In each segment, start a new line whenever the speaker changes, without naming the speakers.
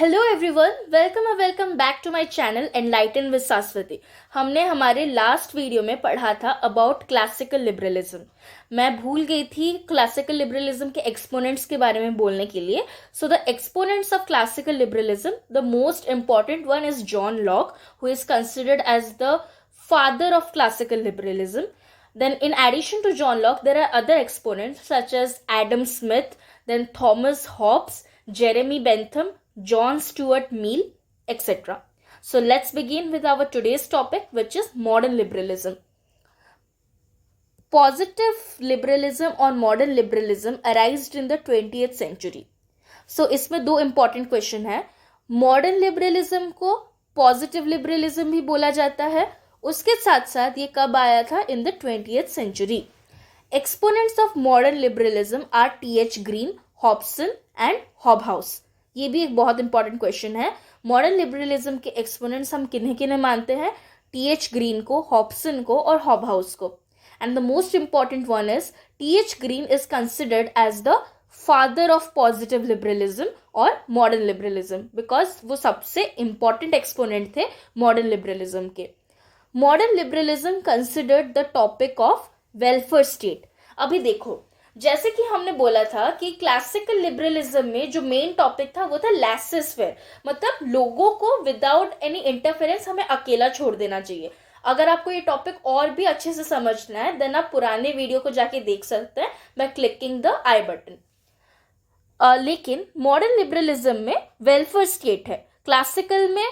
Hello everyone, welcome back to my channel enlighten with Saswati. हमने हमारे last video में पढ़ा था अबाउट क्लासिकल लिबरलिज्म। मैं भूल गई थी क्लासिकल लिबरलिज्म के एक्सपोनेंट्स के बारे में बोलने के लिए। So the exponents of classical liberalism, the most important one is John Locke, who is considered as the father of classical liberalism. Then in addition to John Locke, there are other exponents such as Adam Smith, then Thomas Hobbes, Jeremy Bentham, John Stuart Mill, etc. So let's begin with our today's topic, which is modern liberalism. Positive liberalism or modern liberalism arose in the 20th century. So इसमें दो important question है। Modern liberalism को positive liberalism भी बोला जाता है। उसके साथ साथ ये कब आया था? In the 20th century. Exponents of modern liberalism are T.H. Green, Hobson and Hobhouse. ये भी एक बहुत इंपॉर्टेंट क्वेश्चन है। मॉडर्न लिबरलिज्म के एक्सपोनेंट्स हम किन्हें किन्हें मानते हैं? टी.एच. ग्रीन को, हॉब्सन को और हॉबहाउस को। And the most important one is T H. Green is considered as the father of positive liberalism और मॉडर्न लिबरलिज्म, बिकॉज वो सबसे इंपॉर्टेंट एक्सपोनेंट थे मॉडर्न लिबरलिज्म के। Modern liberalism considered the topic of welfare state. अभी देखो, जैसे कि हमने बोला था कि क्लासिकल लिबरलिज्म में जो मेन टॉपिक था वो था लेसेस फेयर, मतलब लोगों को विदाउट एनी इंटरफेरेंस हमें अकेला छोड़ देना चाहिए। अगर आपको ये टॉपिक और भी अच्छे से समझना है देन आप पुराने वीडियो को जाके देख सकते हैं by clicking the I button. लेकिन मॉडर्न लिबरलिज्म में वेलफेयर स्टेट है। क्लासिकल में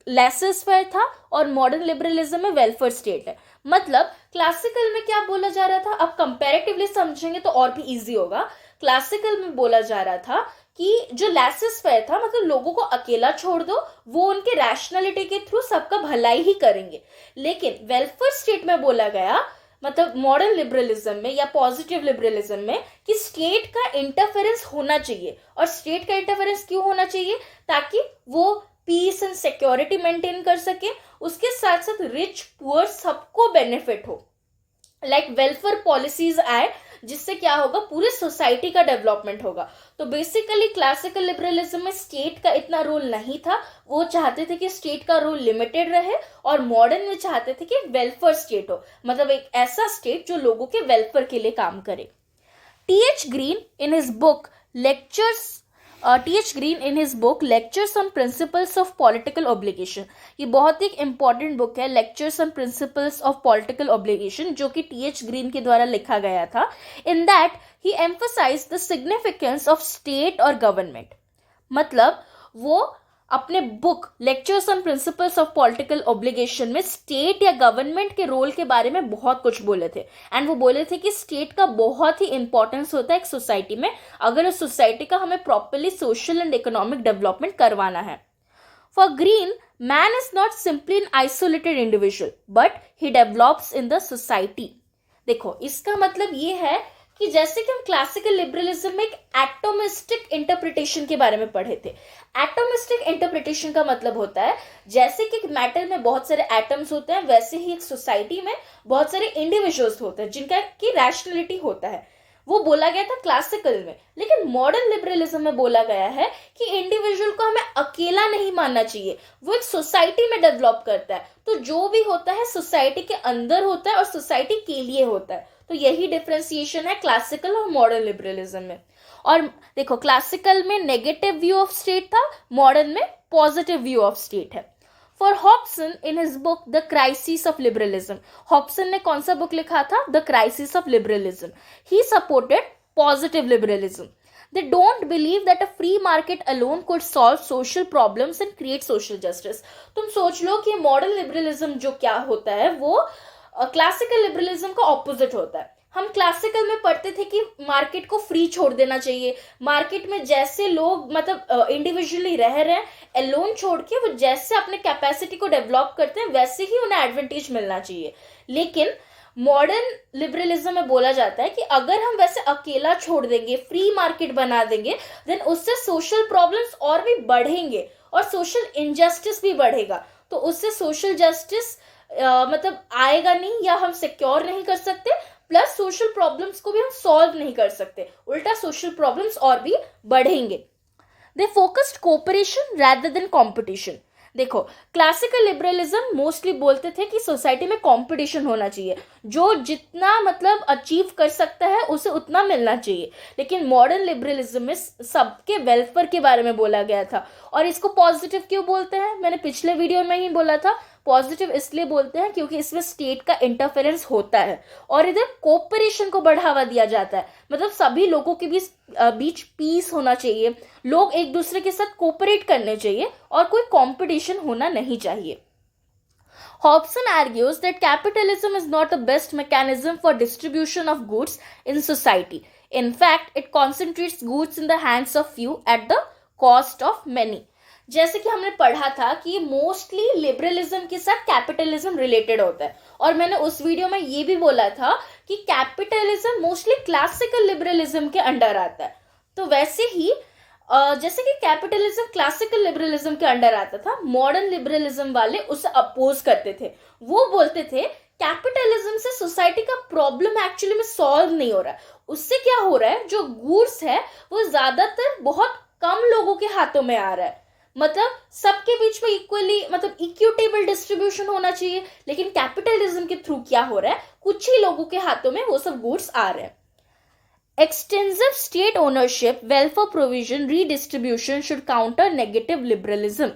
लेसेस फेयर था और मॉडर्न लिबरलिज्म में वेलफेयर स्टेट है। मतलब क्लासिकल में क्या बोला जा रहा था, अब कंपैरेटिवली समझेंगे तो और भी इजी होगा। क्लासिकल में बोला जा रहा था कि जो लेसेस फेयर था, मतलब लोगों को अकेला छोड़ दो, वो उनके रैशनैलिटी के थ्रू सबका भलाई ही करेंगे। लेकिन वेलफेयर स्टेट में बोला गया, मतलब मॉडर्न लिबरलिज्म में या पॉजिटिव लिबरलिज्म में, कि स्टेट का इंटरफेरेंस होना चाहिए। और स्टेट का इंटरफेरेंस क्यों होना चाहिए? ताकि वो पीस एंड सिक्योरिटी मेंटेन कर सके, उसके साथ साथ रिच पुअर सबको बेनिफिट हो। लाइक वेलफेयर पॉलिसीज आए जिससे क्या होगा, पूरी सोसाइटी का डेवलपमेंट होगा। तो बेसिकली क्लासिकल लिबरलिज्म में स्टेट का इतना रोल नहीं था। वो चाहते थे कि स्टेट का रोल लिमिटेड रहे, और मॉडर्न में चाहते थे कि वेलफेयर स्टेट हो, मतलब एक ऐसा स्टेट जो लोगों के वेलफेयर के लिए काम करे। T.H. Green in his book Lectures on Principles of Political Obligation, ये बहुत ही इंपॉर्टेंट बुक है, Lectures on Principles of Political Obligation, जो कि T.H. ग्रीन के द्वारा लिखा गया था। In that he emphasized the significance of state और government। मतलब वो अपने book lectures on principles of political obligation में स्टेट या गवर्नमेंट के रोल के बारे में बहुत कुछ बोले थे। एंड वो बोले थे कि स्टेट का बहुत ही इंपॉर्टेंस होता है एक सोसाइटी में, अगर उस सोसाइटी का हमें properly social and economic development करवाना है। For green, man is not simply an isolated individual but he develops in the society. देखो, इसका मतलब ये है कि जैसे कि हम क्लासिकल लिबरलिज्म में एक एटोमिस्टिक इंटरप्रिटेशन के बारे में पढ़े थे। एटोमिस्टिक इंटरप्रिटेशन का मतलब होता है जैसे कि मैटर में बहुत सारे एटम्स होते हैं, वैसे ही एक सोसाइटी में बहुत सारे इंडिविजुअल्स होते हैं जिनका की रैशनैलिटी होता है। वो बोला गया था क्लासिकल में। लेकिन मॉडर्न लिबरलिज्म में बोला गया है कि इंडिविजुअल को हमें अकेला नहीं मानना चाहिए, वो एक सोसाइटी में डेवलप करता है। तो जो भी होता है सोसाइटी के अंदर होता है और सोसाइटी के लिए होता है। तो यही डिफरेंशिएशन है क्लासिकल और मॉडर्न लिबरलिज्म में। और देखो, क्लासिकल में नेगेटिव व्यू ऑफ स्टेट था, मॉडर्न में पॉजिटिव व्यू ऑफ स्टेट है। For Hobson in his book the crisis of liberalism, Hobson ने कौन सा बुक लिखा था? The crisis of liberalism. He supported positive liberalism. They don't believe that a free market alone could solve social problems and create social justice. तुम सोच लो कि modern liberalism जो क्या होता है वो क्लासिकल लिबरलिज्म का ऑपोजिट होता है। हम क्लासिकल में पढ़ते थे कि मार्केट को फ्री छोड़ देना चाहिए, मार्केट में जैसे लोग मतलब इंडिविजुअली रह रहे हैं, एलोन छोड़ के वो जैसे अपने कैपेसिटी को डेवलप करते हैं वैसे ही उन्हें एडवांटेज मिलना चाहिए। लेकिन मॉडर्न लिबरलिज्म में बोला जाता है कि अगर हम वैसे अकेला छोड़ देंगे, फ्री मार्केट बना देंगे, देन उससे सोशल प्रॉब्लम्स और भी बढ़ेंगे और सोशल इनजस्टिस भी बढ़ेगा। तो उससे सोशल जस्टिस मतलब आएगा नहीं, या हम सिक्योर नहीं कर सकते, प्लस सोशल प्रॉब्लम्स को भी हम सॉल्व नहीं कर सकते, उल्टा सोशल प्रॉब्लम्स और भी बढ़ेंगे। They focused cooperation rather than competition. देखो, क्लासिकल लिबरलिज्म मोस्टली बोलते थे कि सोसाइटी में कंपटीशन होना चाहिए, जो जितना मतलब अचीव कर सकता है उसे उतना मिलना चाहिए। लेकिन मॉडर्न लिबरलिज्म में सबके वेलफेयर के बारे में बोला गया था। और इसको पॉजिटिव क्यों बोलते हैं? मैंने पिछले वीडियो में ही बोला था, पॉजिटिव इसलिए बोलते हैं क्योंकि इसमें स्टेट का इंटरफेरेंस होता है और इधर कोऑपरेशन को बढ़ावा दिया जाता है। मतलब सभी लोगों के बीच पीस होना चाहिए, लोग एक दूसरे के साथ कोऑपरेट करने चाहिए और कोई कंपटीशन होना नहीं चाहिए। Hobson argues that capitalism is not the best mechanism for distribution of goods in society. In fact, it concentrates goods in the hands of few at the cost of many. जैसे कि हमने पढ़ा था कि mostly liberalism के साथ capitalism related होता है, और मैंने उस वीडियो में ये भी बोला था कि कैपिटलिज्म मोस्टली क्लासिकल लिबरलिज्म के अंडर आता है। तो वैसे ही जैसे कि कैपिटलिज्म क्लासिकल लिबरलिज्म के अंडर आता था, मॉडर्न लिबरलिज्म वाले उसे अपोज करते थे। वो बोलते थे कैपिटलिज्म से सोसाइटी का प्रॉब्लम एक्चुअली में सॉल्व नहीं हो रहा है। उससे क्या हो रहा है, जो गुड्स है वो ज्यादातर बहुत कम लोगों के हाथों में आ रहा है। मतलब सबके बीच में इक्वली, मतलब इक्विटेबल डिस्ट्रीब्यूशन होना चाहिए, लेकिन कैपिटलिज्म के थ्रू क्या हो रहा है, कुछ ही लोगों के हाथों में वो सब गुड्स आ रहे हैं। Extensive state ownership, welfare provision, redistribution should counter negative liberalism.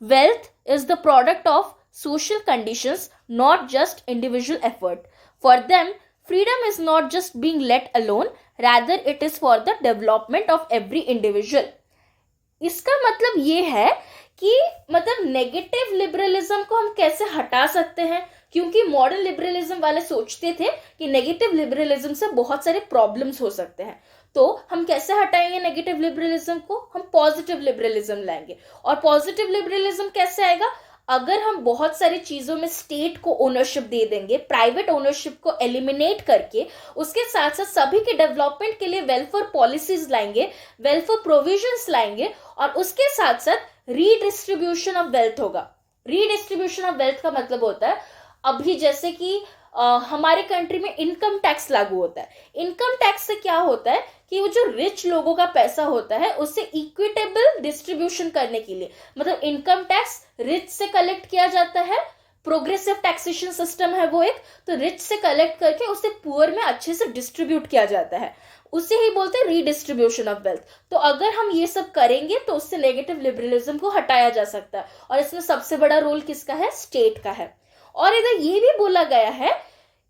Wealth is the product of social conditions, not just individual effort. For them, freedom is not just being let alone, rather it is for the development of every individual. इसका मतलब ये है कि मतलब negative liberalism को हम कैसे हटा सकते हैं, क्योंकि मॉडर्न लिबरलिज्म वाले सोचते थे कि नेगेटिव लिबरलिज्म से बहुत सारे प्रॉब्लम्स हो सकते हैं। तो हम कैसे हटाएंगे नेगेटिव लिबरलिज्म को? हम पॉजिटिव लिबरलिज्म लाएंगे। और पॉजिटिव लिबरलिज्म कैसे आएगा? अगर हम बहुत सारी चीजों में स्टेट को ओनरशिप दे देंगे, प्राइवेट ओनरशिप को एलिमिनेट करके, उसके साथ साथ सभी के डेवलपमेंट के लिए वेलफेयर पॉलिसीज लाएंगे, वेलफेयर प्रोविजंस लाएंगे, और उसके साथ साथ रीडिस्ट्रीब्यूशन ऑफ वेल्थ होगा। रीडिस्ट्रीब्यूशन ऑफ वेल्थ का मतलब होता है, अभी जैसे कि हमारे कंट्री में इनकम टैक्स लागू होता है। इनकम टैक्स से क्या होता है कि वो जो रिच लोगों का पैसा होता है उससे इक्विटेबल डिस्ट्रीब्यूशन करने के लिए, मतलब इनकम टैक्स रिच से कलेक्ट किया जाता है, प्रोग्रेसिव टैक्सेशन सिस्टम है वो एक, तो रिच से कलेक्ट करके उसे पुअर में अच्छे से डिस्ट्रीब्यूट किया जाता है, उसे ही बोलते हैं रीडिस्ट्रीब्यूशन ऑफ वेल्थ। तो अगर हम ये सब करेंगे तो उससे नेगेटिव लिबरलिज्म को हटाया जा सकता है, और इसमें सबसे बड़ा रोल किसका है? स्टेट का है। और इधर ये भी बोला गया है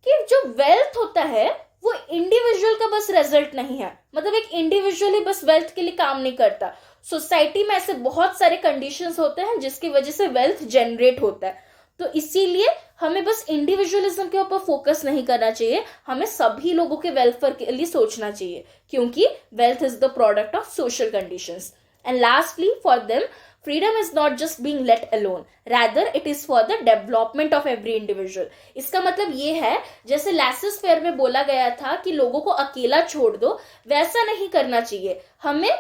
कि जो वेल्थ होता है वो इंडिविजुअल का बस रिजल्ट नहीं है, मतलब एक इंडिविजुअल ही बस वेल्थ के लिए काम नहीं करता। सोसाइटी में ऐसे बहुत सारे कंडीशंस होते हैं जिसकी वजह से वेल्थ जनरेट होता है। तो इसीलिए हमें बस इंडिविजुअलिज्म के ऊपर फोकस नहीं करना चाहिए, हमें सभी लोगों के वेलफेयर के लिए सोचना चाहिए, क्योंकि wealth is the product of social conditions. And lastly, for them freedom is not just being let alone, rather it is for the development of every individual. इसका मतलब ये है, जैसे laissez faire में बोला गया था कि लोगों को अकेला छोड़ दो, वैसा नहीं करना चाहिए। हमें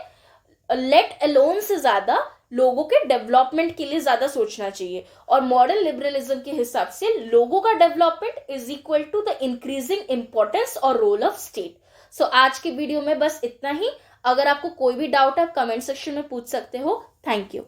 let alone से ज्यादा लोगों के डेवलपमेंट के लिए ज्यादा सोचना चाहिए। और मॉडर्न लिबरलिज्म के हिसाब से लोगों का development is equal to the increasing importance और रोल ऑफ स्टेट। सो आज के वीडियो में बस इतना ही। अगर आपको कोई भी डाउट है आप कमेंट सेक्शन में पूछ सकते हो। Thank you.